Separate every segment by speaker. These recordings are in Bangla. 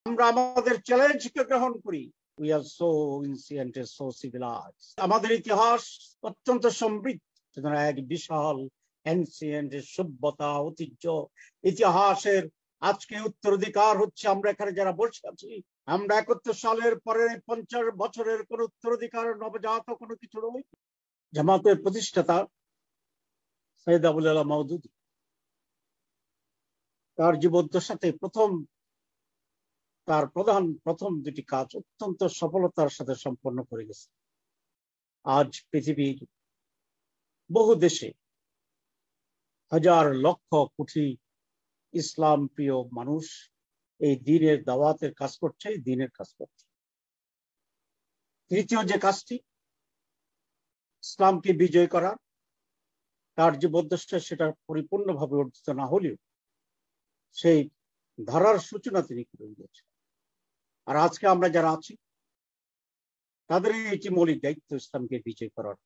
Speaker 1: আমরা আমাদের চ্যালেঞ্জকে গ্রহণ করি। We are so ancient and so civilized. আমাদের ইতিহাস অত্যন্ত সমৃদ্ধ, এক বিশাল এনসিয়েন্ট সভ্যতা ঐতিহ্য ইতিহাসের আজকে উত্তরাধিকার হচ্ছে আমরা এখানে যারা বসে আছি। আমরা 71 সালের পরে 50 বছরের কোন উত্তরাধিকার নবজাত কোনো কিছু নয়। জামাতের প্রতিষ্ঠাতা সৈয়দ আবুল আলা মওদুদী তার জীবদ্দশাতে তার প্রথম দুটি কাজ অত্যন্ত সফলতার সাথে সম্পন্ন করে গেছে। আজ পৃথিবীর বহু দেশে হাজার লক্ষ কোটি ইসলাম প্রিয় মানুষ এই দ্বীনের দাওয়াতের কাজ করছে, এই দ্বীনের কাজ করছে। তৃতীয় যে কাজটি ইসলামকে বিজয় করা, তার জীবদ্দশা সেটা পরিপূর্ণভাবে অর্জিত না হলেও সেই ধারার সূচনা তিনি করে দিয়েছেন। আর আজকে আমরা যারা আছি তাদের এটি মৌলিক দায়িত্ব ইসলামকে বিজয় করার।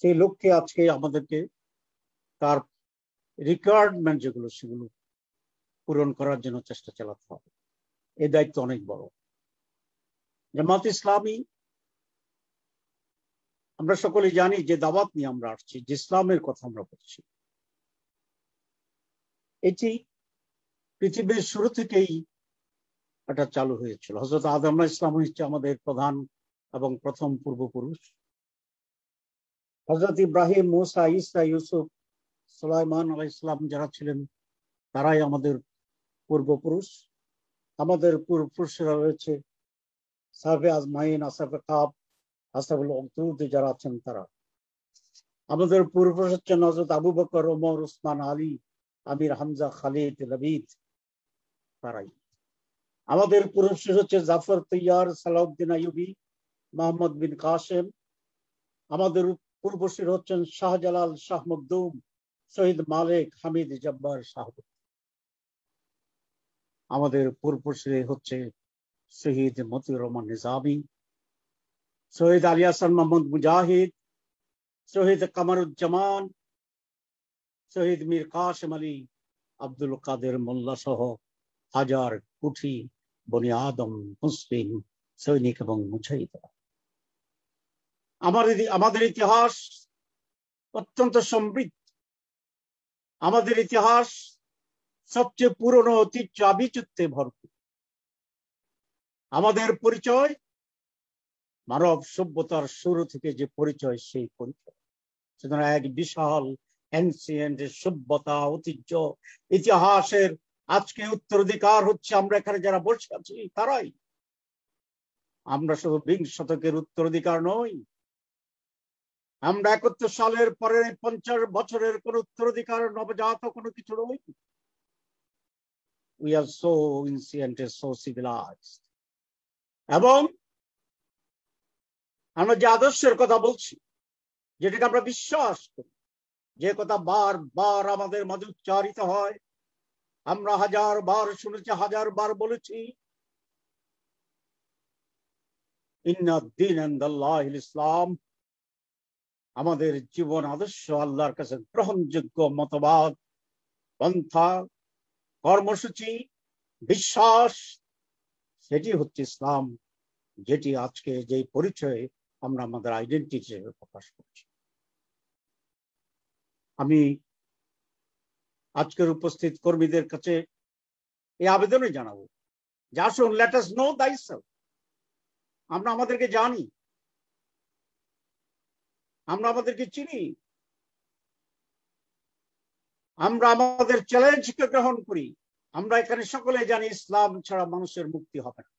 Speaker 1: সেই লক্ষ্যে আজকে আমাদেরকে তার রিকোয়ারমেন্ট যেগুলো সেগুলো পূরণ করার জন্য চেষ্টা চালাতে হবে। এই দায়িত্ব অনেক বড়। জামাত ইসলামী আমরা সকলে জানি যে দাওয়াত নিয়ে আমরা আসছি, যে ইসলামের কথা আমরা বলছি, এটি পৃথিবীর শুরু থেকেই এটা চালু হয়েছিল। হযরত আদম আলাইহিস সালাম হচ্ছে আমাদের প্রধান এবং প্রথম পূর্বপুরুষ। হযরত ইব্রাহিম, মুসা, ঈসা, ইউসুফ, সুলাইমান আলাইহিস সালাম যারা ছিলেন তারাই আমাদের পূর্বপুরুষ। আমাদের পূর্বপুরুষরা রয়েছে সাহাবে আজমাইন, আসহাবে কাহফ, আসহাবুল উখদুদ যারা আছেন তারা। আমাদের পূর্বপুরুষ হচ্ছেন হযরত আবু বকর, ওমর, উসমান, আলী, আমির, হামজা, খালিদ, লবিদ, তারাই। আমাদের পূর্বপুরুষ হচ্ছে জাফর, তৈয়ার, সালাউদ্দিন আইয়ুবী, মোহাম্মদ বিন কাসেম। আমাদের পূর্বপুরুষ হচ্ছেন শাহজালাল, শাহ মখদুম, শহীদ মালিক, হামিদ, জব্বার, শাহাবুদ্দিন। আমাদের পূর্বপুরুষ হচ্ছে শহীদ মতিউর রহমান নিজামী, শহীদ আলী হাসান মোহাম্মদ মুজাহিদ, শহীদ কামারুজ্জামান, শহীদ মীর কাসেম আলী, আব্দুল কাদের মোল্লা সহ হাজার কোটি বনি আদম, মুসলিম সৈনিক এবং মুজাহিদরা। আমাদের ইতিহাস অত্যন্ত সমৃদ্ধ। আমাদের ইতিহাস সবচেয়ে পুরনো ঐতিহ্য আভিজাত্যে ভরপুর। আমাদের পরিচয় মানব সভ্যতার শুরু থেকে যে পরিচয়, সেই পরিচয় সুতরাং এক বিশাল এনসিয়েন্ট সভ্যতা ঐতিহ্য ইতিহাসের আজকে উত্তরাধিকার হচ্ছে আমরা এখানে যারা বসে আছি তারাই। আমরা শুধু 20 শতকের উত্তরাধিকার নই। আমরা 71 সালের পরে 50 বছরের কোন উত্তরাধিকার নবজাত কোনো কিছু নই। We are so ancient and so civilized. এবং আমরা যে আদর্শের কথা বলছি, যেটাকে আমরা বিশ্বাস করি, যে কথা বারবার আমাদের মাঝে উচ্চারিত হয়, আমরা 1000 বার শুনেছি, 1000 বার বলেছি, ইন্নাদ-দীন ইনদাল্লাহিল ইসলাম। আমাদের জীবন আদর্শ আল্লাহর কাছে গ্রহণযোগ্য মতবাদ, পন্থা, কর্মসূচি, বিশ্বাস, সেটি হচ্ছে ইসলাম, যেটি আজকে যে পরিচয়ে আমরা আমাদের আইডেন্টিটি হিসেবে প্রকাশ করছি। আমি আজকের উপস্থিত কর্মীদের কাছে এই আবেদনই জানাবো যে আসুন, লেট আস নো থাইসেলফ। আমরা আমাদেরকে জানি, আমরা আমাদেরকে চিনি, আমরা আমাদের চ্যালেঞ্জকে গ্রহণ করি। আমরা এখানে সকলে জানি ইসলাম ছাড়া মানুষের মুক্তি হবে না।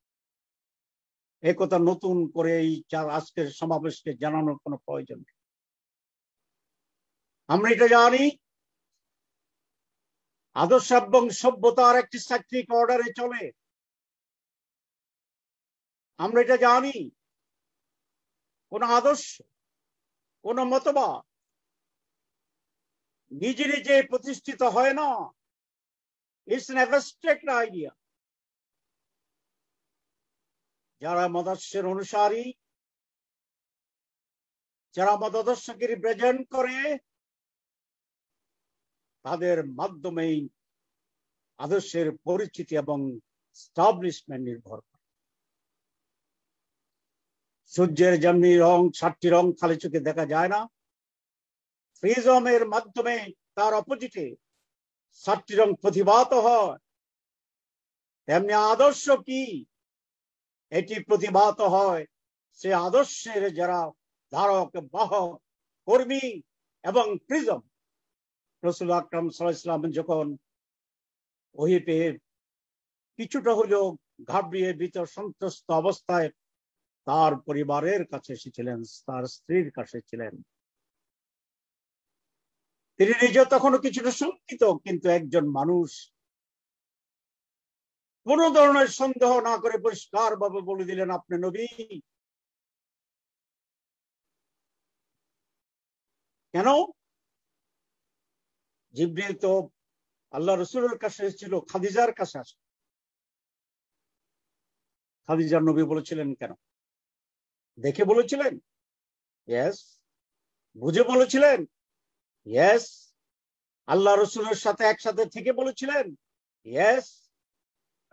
Speaker 1: এই কথা নতুন করে এই আজকের সমাবেশকে জানানোর কোনো প্রয়োজন নেই। আমরা এটা জানি, আদর্শ এবং সভ্যতার একটি সাইক্লিক অর্ডারে চলে। আমরা এটা জানি, কোন আদর্শ, কোন মতবাদ নিজে নিজে প্রতিষ্ঠিত হয় না। It's an abstract idea. যারা মতাদর্শের অনুসারী, যারা মতাদর্শকে রিপ্রেজেন্ট করে, তাদের মাধ্যমেই আদর্শের পরিচিতি এবং স্টাবলিশমেন্ট নির্ভর করে। সূর্যের যেমনি রং 7টি রং খালি চোখে দেখা যায় না, প্রিজমের মাধ্যমে তার অপোজিটে 7টি রং প্রতিভাত হয়, তেমনি আদর্শ কি এটি প্রতিভাত হয় সে আদর্শের যারা ধারক, বাহক, কর্মী এবং প্রিজম। রাসূল আকরাম সাল্লাল্লাহু আলাইহি ওয়াসাল্লাম যখন ওহী পেয়ে কিছুটা হলেও ঘাবড়িয়ে ভীত সন্ত্রস্ত অবস্থায় তার পরিবারের কাছে এসেছিলেন, তার স্ত্রীর কাছে ছিলেন। তিনি নিজে তখনও কিছুটা শঙ্কিত, কিন্তু একজন মানুষ কোন ধরনের সন্দেহ না করে পরিষ্কার ভাবে বলে দিলেন, আপনি নবী। কেন? জিবরিল তো আল্লাহ রাসূলের কাছে এসেছিল, খাদিজার কাছে আসে। খাদিজার নবী বলেছিলেন কেন? দেখে বলেছিলেন? ইয়েস। বুঝে বলেছিলেন? ইয়েস। আল্লাহ রাসূলের সাথে একসাথে থেকে বলেছিলেন? ইয়েস।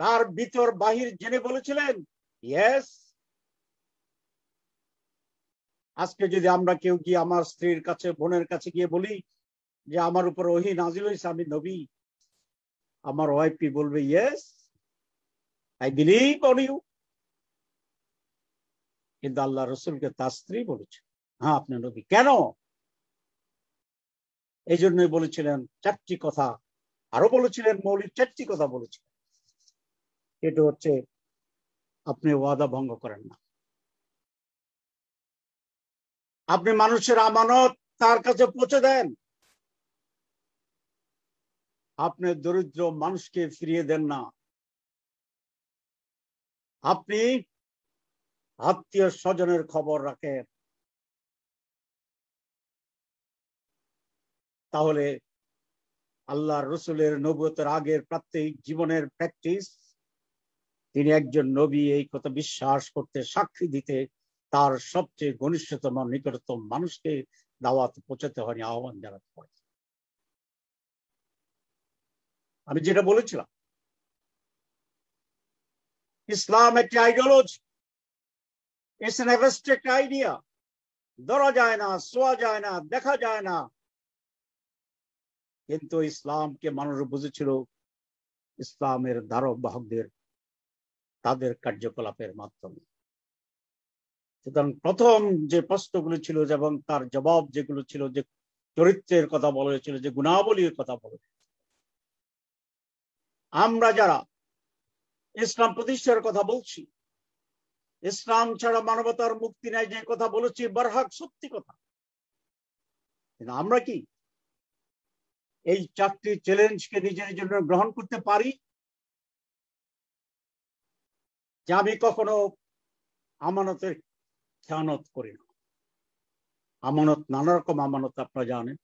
Speaker 1: তার ভিতর বাহির জেনে বলেছিলেন? ইয়েস। আজকে যদি আমরা কেউ গিয়ে আমার স্ত্রীর কাছে, বোনের কাছে গিয়ে বলি যে আমার উপর ওহী নাজিল হয়েছে, আমি নবী, আমার ওয়াইফ কি বলবে? Yes, I believe on you. কিন্তু আল্লাহ রাসূলকে তার স্ত্রী বলেছে, হ্যাঁ আপনি নবী। কেন? এই জন্যই বলেছিলেন 4টি কথা, আরো বলেছিলেন মৌলিক 4টি কথা বলেছিলেন। এটা হচ্ছে আপনি ওয়াদা ভঙ্গ করেন না, আপনি মানুষের আমানত তার কাছে পৌঁছে দেন, আপনি দরিদ্র মানুষকে ফিরিয়ে দেন না, আপনি আত্মীয় স্বজনের খবর রাখেন। তাহলে আল্লাহ রসুলের নবুয়তের আগের প্রাত্যহিক জীবনের প্র্যাকটিস, তিনি একজন নবী এই কথা বিশ্বাস করতে, সাক্ষী দিতে তার সবচেয়ে ঘনিষ্ঠতম নিকটতম মানুষকে দাওয়াত পৌঁছাতে হয়নি, আহ্বান জানাতে হয়। আমি যেটা বলেছিলাম, ইসলাম একটি ideology, it's an abstract idea. ধরা যায় না, ছোঁয়া যায় না, দেখা যায় না, কিন্তু ইসলামকে মানুষ বুঝেছিল ইসলামের ধারক বাহকদের তাদের কার্যকলাপের মাধ্যমে। সুতরাং প্রথম যে প্রশ্নগুলো ছিল এবং তার জবাব যেগুলো ছিল, যে চরিত্রের কথা বলা হয়েছিল, যে গুণাবলীর কথা বলা হয়েছিল, আমরা যারা ইসলাম প্রতিষ্ঠার কথা বলছি, ইসলাম ছাড়া মানবতার মুক্তি নাই যে কথা বলেছি, বারহাক সত্যি কথা। কিন্তু আমরা কি এই 4টি চ্যালেঞ্জকে নিজের জন্য গ্রহণ করতে পারি? যে আমি কখনো আমানতের খেয়ানত করি না। আমানত নানা রকম আমানত আপনারা জানেন,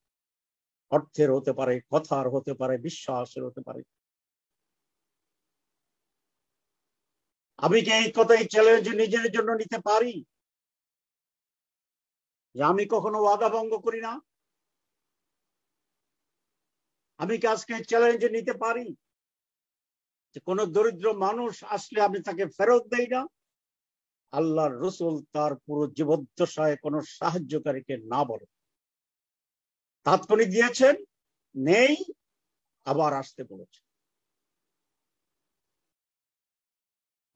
Speaker 1: অর্থের হতে পারে, কথার হতে পারে, বিশ্বাসের হতে পারে। আমি কি এই কথা, এই চ্যালেঞ্জ নিজের জন্য নিতে পারি যে আমি কখনো ওয়াদা ভঙ্গ করি না? আমি কি আজকে চ্যালেঞ্জ নিতে পারি যে কোন দরিদ্র মানুষ আসলে আমি তাকে ফেরত দেই না? আল্লাহর রাসূল তার পুরো জীবদ্দশায় কোন সাহায্যকারীকে না বলে তাৎক্ষণিক দিয়েছেন, নেই, আবার আসতে বলেছেন।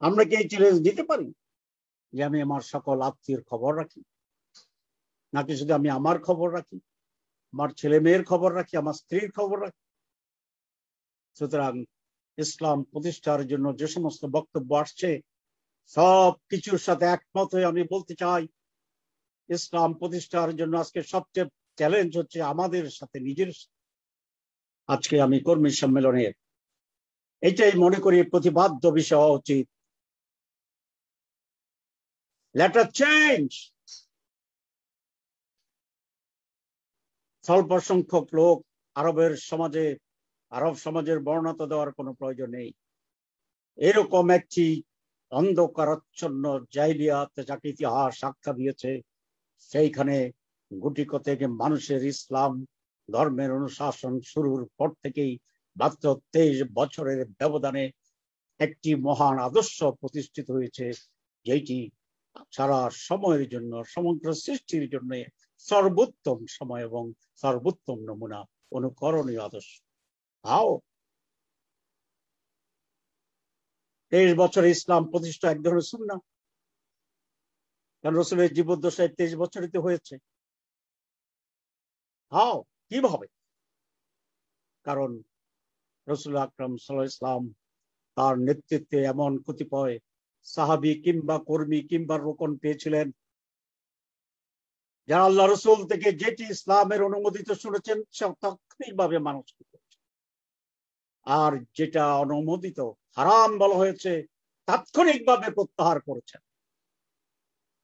Speaker 1: আমরা কি এই চ্যালেঞ্জ দিতে পারি যে আমি আমার সকল আত্মীয়ের খবর রাখি? নাকি শুধু আমি আমার খবর রাখি, আমার ছেলে মেয়ের খবর রাখি, আমার স্ত্রীর খবর রাখি? সুতরাং ইসলাম প্রতিষ্ঠার জন্য যে সমস্ত বক্তব্য আসছে, সব কিছুর সাথে একমত হয়ে আমি বলতে চাই, ইসলাম প্রতিষ্ঠার জন্য আজকে সবচেয়ে চ্যালেঞ্জ হচ্ছে আমাদের সাথে, নিজের। আজকে আমি কর্মী সম্মেলনের এটাই মনে করি প্রতিবাদ্য বিষয় হওয়া উচিত। Let us change. স্বল্প সংখ্যক লোক আরব সমাজের বর্ণনা দেওয়ার কোনো প্রয়োজন নেই। এরকম একটি অন্ধকারাচ্ছন্ন জাহিলিয়াত যাকে ইতিহাস সাক্ষ্য দিয়েছে, সেইখানে গুটি কতক মানুষের ইসলাম ধর্মের অনুশাসন শুরুর পর থেকেই মাত্র 23 বছরের ব্যবধানে একটি মহান আদর্শ প্রতিষ্ঠিত হয়েছে, যেটি সারা সময়ের জন্য, সমগ্র সৃষ্টির জন্য সর্বোত্তম সময় এবং সর্বোত্তম নমুনা, অনুকরণীয় আদর্শ। হাও 23 বছরে ইসলাম প্রতিষ্ঠা এক ধরনের সুন্নাহ, কারণ রসুলের জীবদ্দশায় 23 বছরিতে হয়েছে। হাও, কিভাবে? কারণ রসুল আকরাম সাল্লাল্লাহু আলাইহি ওয়াসাল্লাম তার নেতৃত্বে এমন কতিপয় সাহাবী কিংবা কর্মী কিংবা রোকন পেয়েছিলেন, যারা আল্লাহ রসুল থেকে যেটি ইসলামের অনুমোদিত শুনেছেন তাৎক্ষণিকভাবে মানুষ করেছে, আর যেটা অনুমোদিত হারাম বলা হয়েছে তাৎক্ষণিকভাবে প্রত্যাহার করেছেন।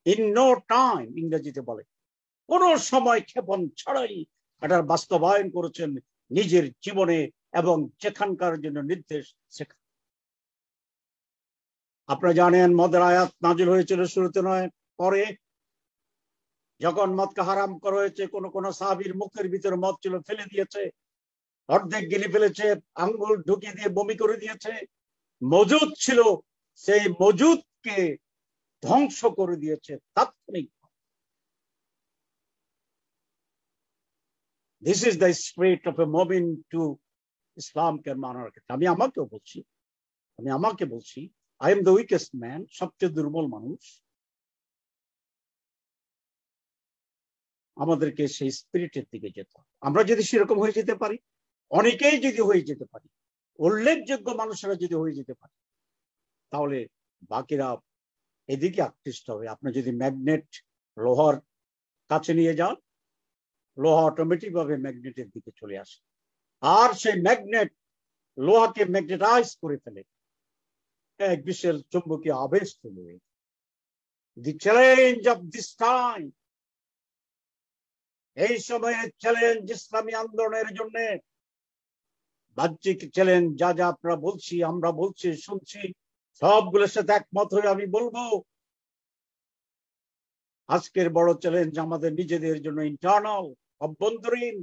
Speaker 1: ইন নো টাইম ইংরেজিতে বলে, কোন সময় ক্ষেপণ ছাড়াই এটার বাস্তবায়ন করেছেন নিজের জীবনে এবং যেখানকার জন্য নির্দেশ সেখানে। আপনারা জানেন মদের আয়াত নাজিল হয়েছিল শুরুতে নয়, পরে যখন মদকে হারাম করা হয়েছে, কোন কোন সাহাবীর মুখের ভিতরে মদ ছিল, ফেলে দিয়েছে, অর্ধেক গিলে ফেলেছে, আঙ্গুল ঢুকিয়ে দিয়ে বমি করে দিয়েছে। মজুদ ছিল, সেই মজুদকে ধ্বংস করে দিয়েছে তাৎক্ষণিক। This is the spirit of a মুমিন টু ইসলামকে মানার ক্ষেত্রে। আমি আমাকে বলছি, I am the weakest man, সবচেয়ে দুর্বল মানুষ। আমাদেরকে সেই স্পিরিটের দিকে যেতে হবে। আমরা যদি সেরকম হয়ে যেতে পারি, অনেকেই যদি হয়ে যেতে পারি, উল্লেখযোগ্য মানুষেরা যদি হয়ে যেতে পারে, তাহলে বাকিরা এদিকে আকৃষ্ট হবে। আপনি যদি ম্যাগনেট লোহার কাছে নিয়ে যান, লোহা অটোমেটিক ভাবে ম্যাগনেটের দিকে চলে আসে, আর সেই ম্যাগনেট লোহাকে ম্যাগনেটাইজ করে ফেলে, এক বিশাল চুম্বকীয় আবেশ তৈরি হয়ে। দি চ্যালেঞ্জ অফ দিস টাইম, এই সময়ের চ্যালেঞ্জ ইসলামী আন্দোলনের জন্য, বাহ্যিক চ্যালেঞ্জ যা যা আপনারা বলছি, আমরা বলছি, শুনছি, সবগুলোর সাথে একমত হয়ে আমি বলবো, আজকের বড় চ্যালেঞ্জ আমাদের নিজেদের জন্য ইন্টারনাল, অভ্যন্তরীণ।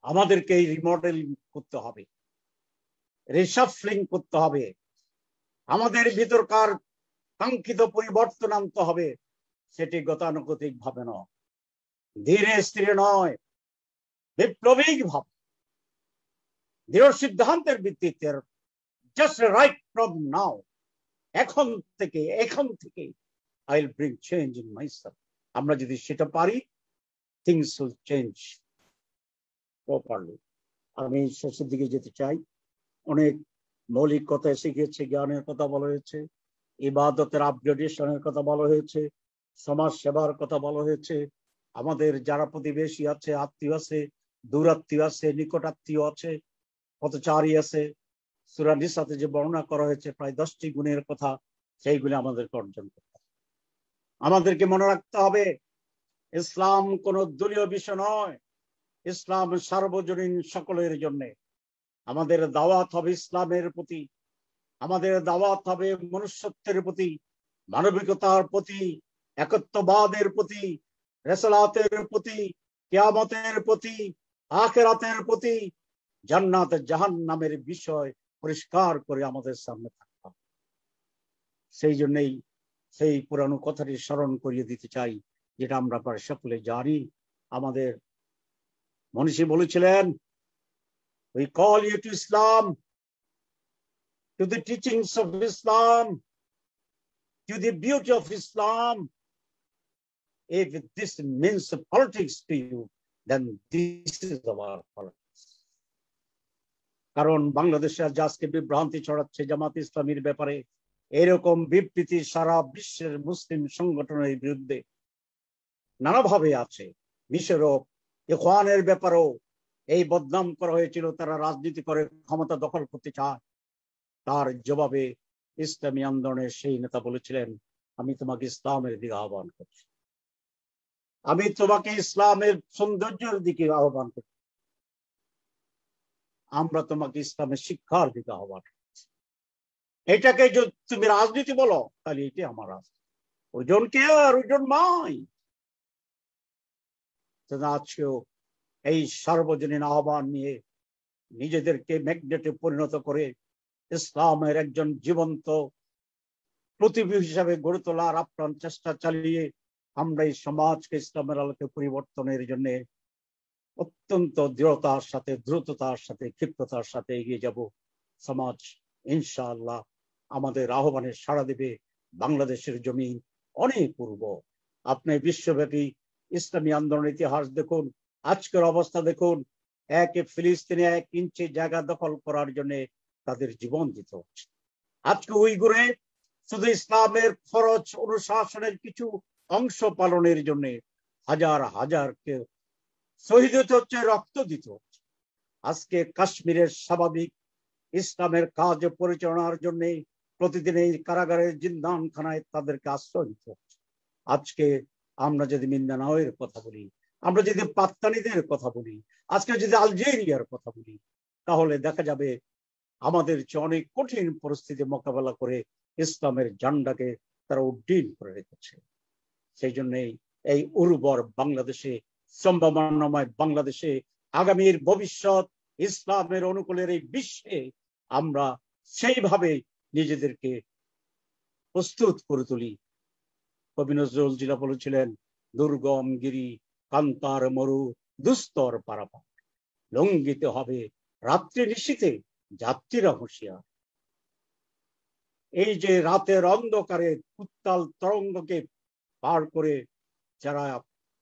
Speaker 1: আমাদেরকে এই রিমডেলিং করতে হবে, রিশাফলিং করতে হবে, আমাদের ভিতরকার কাঙ্ক্ষিত পরিবর্তন আনতে হবে। সেটি গতানুগতিক ভাবে নয়, ধীরে স্থিরে নয়, বিপ্লবীক ভাবে, দৃঢ় সিদ্ধান্তের ভিত্তিতে। জাস্ট রাইট ফ্রম নাও, এখন থেকে I will bring change in myself. আমরা যদি সেটা পারি, থিংস উইল চেঞ্জ প্রপারলি। আমি শেষের দিকে যেতে চাই। অনেক মৌলিক কথা এসে গিয়েছে, জ্ঞানের কথা বলা হয়েছে, ইবাদতের আপগ্রেডেশনের কথা বলা হয়েছে, সমাজ সেবার কথা বলা হয়েছে। আমাদের যারা প্রতিবেশী আছে, আত্মীয় আছে, দূরাত্মীয় আছে, নিকটাত্মীয় আছে, পথচারী আছে, সূরা নিসাতে যে বর্ণনা করা হয়েছে প্রায় 10টি গুণের কথা, সেইগুলি আমাদেরকে অর্জন করতে হবে। আমাদেরকে মনে রাখতে হবে, ইসলাম কোন দলীয় বিষয় নয়, ইসলাম সার্বজনীন, সকলের জন্য। আমাদের দাওয়াত হবে ইসলামের প্রতি, আমাদের দাওয়াত হবে মনুষ্যত্বের প্রতি, মানবিকতার প্রতি, একত্ববাদের প্রতি, রিসালাতের প্রতি, কিয়ামতের প্রতি, আখিরাতের প্রতি, জান্নাত জাহান্নামের বিষয় পরিষ্কার করে আমাদের সামনে থাকতে হবে। সেই জন্যই সেই পুরানো কথাটি স্মরণ করিয়ে দিতে চাই, যেটা আমরা প্রায় সকলে জানি। আমাদের মনীষী বলেছিলেন, we call you to Islam, to the teachings of Islam, to the beauty of Islam. If this means politics to you, then this is our politics. কারণ বাংলাদেশে আজকে বিভ্রান্তি ছড়াচ্ছে জামাত ইসলামীর ব্যাপারে, এরকম বিবৃতি সারা বিশ্বের মুসলিম সংগঠনের বিরুদ্ধে নানাভাবে আছে। মিশরও ইখওয়ানের ব্যাপারেও এই বদনাম করা হয়েছিল, তারা রাজনীতি করে ক্ষমতা দখল করতে চায়। তার জবাবে ইসলামী আন্দোলনের সেই নেতা বলেছিলেন, আমি তোমাকে ইসলামের দিকে আহ্বান করছি, আমি তোমাকে ইসলামের সৌন্দর্যের দিকে আহ্বান করছি, আমরা তোমাকে ইসলামের শিক্ষার দিকে আহ্বান করছি। এটাকে যদি তুমি রাজনীতি বলো, তাহলে এটি আমার রাজনীতি। We don't care, we don't mind. আজকেও এই সার্বজনীন আহ্বান নিয়ে নিজেদেরকে ম্যাগনেটে পরিণত করে ইসলামের একজন জীবন্ত প্রতিবি হিসাবে গড়ে তোলার আপ্রাণ চেষ্টা চালিয়ে আমরা এই সমাজকে ইসলামের আলোকে পরিবর্তনের জন্য অত্যন্ত দৃঢ়তার সাথে, দ্রুততার সাথে, ক্ষিপ্রতার সাথে এগিয়ে যাব। সমাজ ইনশাআল্লাহ আমাদের আহ্বানে সাড়া দেবে। বাংলাদেশের জমি অনেক পূর্ব। আপনি বিশ্বব্যাপী ইসলামী আন্দোলনের ইতিহাস দেখুন, আজকের অবস্থা দেখুন। একে ফিলিস্তিনে 1 ইঞ্চি জায়গা দখল করার জন্য তাদের জীবন দিতে হচ্ছে। আজকে উইগুরে শুধু ইসলামের ফরজ অনুশাসনের কিছু অংশ পালনের জন্য হাজার হাজারকে শহীদ হতে হচ্ছে, রক্ত দিতে হচ্ছে। আজকে কাশ্মীরের স্বাভাবিক ইসলামের কাজ পরিচালনার জন্য প্রতিদিন এই কারাগারের জিন্দানখানায় তাদেরকে আশ্রয় দিতে হচ্ছে। আজকে আমরা যদি মিন্দানাওয়ের কথা বলি, আমরা যদি পাত্তানিদের কথা বলি, আজকে যদি আলজেরিয়ার কথা বলি, তাহলে দেখা যাবে আমাদের চেয়ে অনেক কঠিন পরিস্থিতি মোকাবেলা করে ইসলামের ঝান্ডাকে তারা উড্ডীন করে রেখেছে। সেই জন্যই এই উর্বর বাংলাদেশে, সম্ভাবনাময় বাংলাদেশে, আগামীর ভবিষ্যৎ ইসলামের অনুকূলের এই বিশ্বে আমরা সেইভাবে নিজেদেরকে প্রস্তুত করে তুলি। কবি নজরুল জিলা বলেছিলেন, দুর্গম গিরি কান্তার মরু দুস্তর পারাপার, লঙ্ঘিতে হবে রাত্রি নিশীথে যাত্রীরা হুঁশিয়ার। এই যে রাতের অন্ধকারে উত্তাল তরঙ্গকে পার করে যারা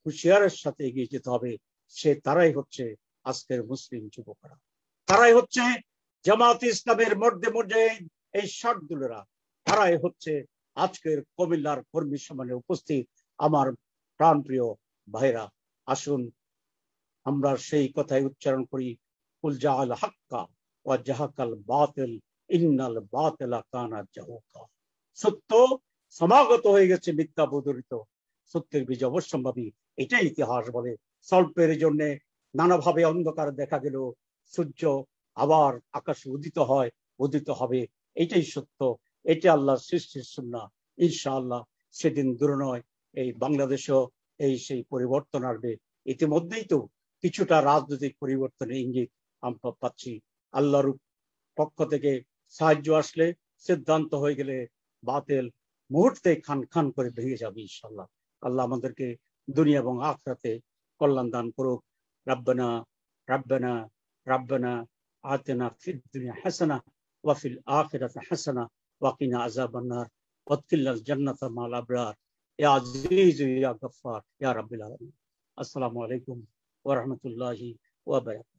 Speaker 1: হুঁশিয়ারের সাথে এগিয়ে যেতে হবে, তারাই হচ্ছে আজকের মুসলিম যুবকরা, তারাই হচ্ছে জামাত ইসলামের মধ্যে মধ্যে এই শার্দুলেরা, তারাই হচ্ছে আজকের কুমিল্লার কর্মী সম্মেলনে উপস্থিত আমার প্রাণপ্রিয় ভাইরা। আসুন আমরা সেই কথাই উচ্চারণ করি, কুল জাআল হাক্কা ওয়া জাহাকাল বাতিল ইন্নাল বাতিলা কানা জাহুকা। সত্য সমাগত হয়ে গেছে, মিথ্যা বদরিত, সত্যের বিজয় অবশ্যম্ভাবী, এটাই ইতিহাস বলে। স্বল্পের জন্য নানাভাবে অন্ধকার দেখা গেল, সূর্য আবার আকাশে উদিত হয়, উদিত হবে, এটাই সত্য, এটা আল্লাহর সৃষ্টির সুন্নাহ। ইনশাআল্লাহ সেদিন দূর নয়, এই বাংলাদেশেও সেই পরিবর্তন আসবে। ইতিমধ্যেই তো কিছুটা রাজনৈতিক পরিবর্তনের ইঙ্গিত আমরা পাচ্ছি। আল্লাহর পক্ষ থেকে সাহায্য আসলে, সিদ্ধান্ত হয়ে গেলে বাতিল মুহূর্তে খান খান করে ভেঙে যাবে ইনশাআল্লাহ। আল্লাহ আমাদেরকে দুনিয়া এবং আখিরাতে কল্যাণ দান করুক। রাব্বানা রাব্বানা রাব্বানা আতিনা ফিদ দুনিয়া হাসানাহ ওয়া ফিল আখিরাতি হাসানাহ ওয়া কিনা আযাবান নার ওয়াদখিলনাল জান্নাতা মা'আল আবরার ইয়া আজিজ ইয়া গফফার ইয়া রাব্বিল আলামিন। আসসালামু আলাইকুম ওয়া রাহমাতুল্লাহি ওয়া বারাকাতুহু।